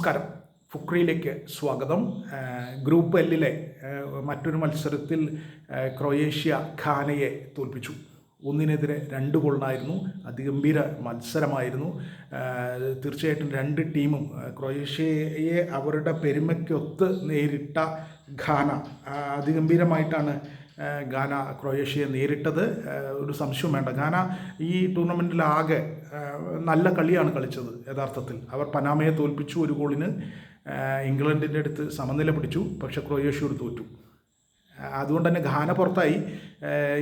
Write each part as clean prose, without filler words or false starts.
നമസ്കാരം. ഫുക്രിയിലേക്ക് സ്വാഗതം. ഗ്രൂപ്പ് എല്ലിലെ മറ്റൊരു മത്സരത്തിൽ ക്രൊയേഷ്യ ഘാനയെ തോൽപ്പിച്ചു. 1-2 ഗോളിനായിരുന്നു. അതിഗംഭീര മത്സരമായിരുന്നു. തീർച്ചയായിട്ടും രണ്ട് ടീമും ക്രൊയേഷ്യയെ അവരുടെ പെരുമയ്ക്കൊത്ത് നേരിട്ട ഘാന അതിഗംഭീരമായിട്ടാണ് ഘാന ക്രൊയേഷ്യയെ നേരിട്ടത്. ഒരു സംശയവും വേണ്ട. ഘാന ഈ ടൂർണമെൻറ്റിലാകെ നല്ല കളിയാണ് കളിച്ചത്. യഥാർത്ഥത്തിൽ അവർ പനാമയെ തോൽപ്പിച്ചു 1 ഗോളിന്. ഇംഗ്ലണ്ടിൻ്റെ അടുത്ത് സമനില പിടിച്ചു, പക്ഷേ ക്രൊയേഷ്യയോട് തോറ്റു. അതുകൊണ്ട് തന്നെ ഘാന പുറത്തായി.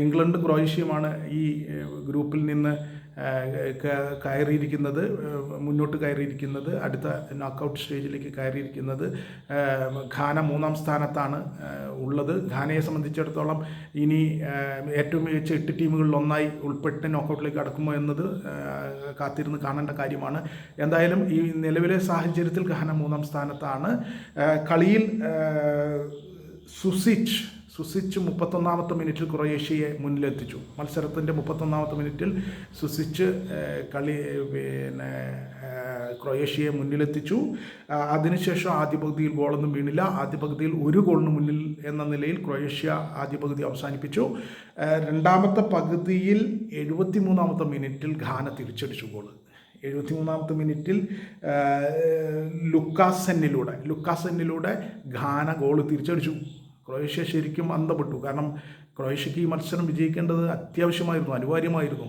ഇംഗ്ലണ്ടും ക്രൊയേഷ്യയുമാണ് ഈ ഗ്രൂപ്പിൽ നിന്ന് മുന്നോട്ട് കയറിയിരിക്കുന്നത്. അടുത്ത നോക്കൗട്ട് സ്റ്റേജിലേക്ക് കയറിയിരിക്കുന്നത്. ഘാന 3-ാം സ്ഥാനത്താണ് ഉള്ളത്. ഘാനയെ സംബന്ധിച്ചിടത്തോളം ഇനി ഏറ്റവും മികച്ച 8 ടീമുകളിലൊന്നായി ഉൾപ്പെട്ട് നോക്കൗട്ടിലേക്ക് കടക്കുമോ എന്നത് കാത്തിരുന്ന് കാണേണ്ട കാര്യമാണ്. എന്തായാലും ഈ നിലവിലെ സാഹചര്യത്തിൽ ഘാന 3-ാം സ്ഥാനത്താണ്. കളിയിൽ സുസിച്ച് 31-ാമത്തെ മിനിറ്റിൽ ക്രൊയേഷ്യയെ മുന്നിലെത്തിച്ചു. മത്സരത്തിൻ്റെ 31-ാമത്തെ മിനിറ്റിൽ സുസിച്ച് ക്രൊയേഷ്യയെ മുന്നിലെത്തിച്ചു. അതിനുശേഷം ആദ്യ പകുതിയിൽ ഗോളൊന്നും വീണില്ല. ആദ്യ പകുതിയിൽ 1 ഗോളിന് മുന്നിൽ എന്ന നിലയിൽ ക്രൊയേഷ്യ ആദ്യ പകുതി അവസാനിപ്പിച്ചു. രണ്ടാമത്തെ പകുതിയിൽ 73-ാമത്തെ മിനിറ്റിൽ ഘാന തിരിച്ചടിച്ചു ഗോൾ. 73-ാമത്തെ മിനിറ്റിൽ ലുക്കാസെന്നിലൂടെ ഘാന ഗോൾ തിരിച്ചടിച്ചു. ക്രൊയേഷ്യ ശരിക്കും അന്തപ്പെട്ടു. കാരണം ക്രൊയേഷ്യക്ക് ഈ മത്സരം വിജയിക്കേണ്ടത് അത്യാവശ്യമായിരുന്നു, അനിവാര്യമായിരുന്നു.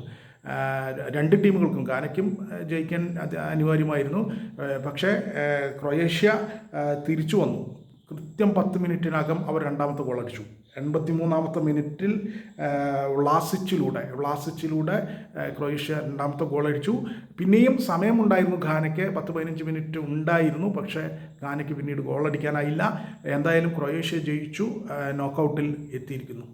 രണ്ട് ടീമുകൾക്കും, ഘാനയ്ക്കും ജയിക്കാൻ അനിവാര്യമായിരുന്നു. പക്ഷേ ക്രൊയേഷ്യ തിരിച്ചു വന്നു. കൃത്യം 10 മിനിറ്റിനകം അവർ രണ്ടാമത്തെ ഗോൾ അടിച്ചു. 83-ാമത്തെ മിനിറ്റിൽ വ്ളാസിച്ചിലൂടെ ക്രൊയേഷ്യ രണ്ടാമത്തെ ഗോൾ അടിച്ചു. പിന്നെയും സമയമുണ്ടായിരുന്നു ഘാനയ്ക്ക്, 10-15 മിനിറ്റ് ഉണ്ടായിരുന്നു. പക്ഷേ ഘാനയ്ക്ക് പിന്നീട് ഗോൾ അടിക്കാനായില്ല. എന്തായാലും ക്രൊയേഷ്യ ജയിച്ചു, നോക്കൗട്ടിൽ എത്തിയിരിക്കുന്നു.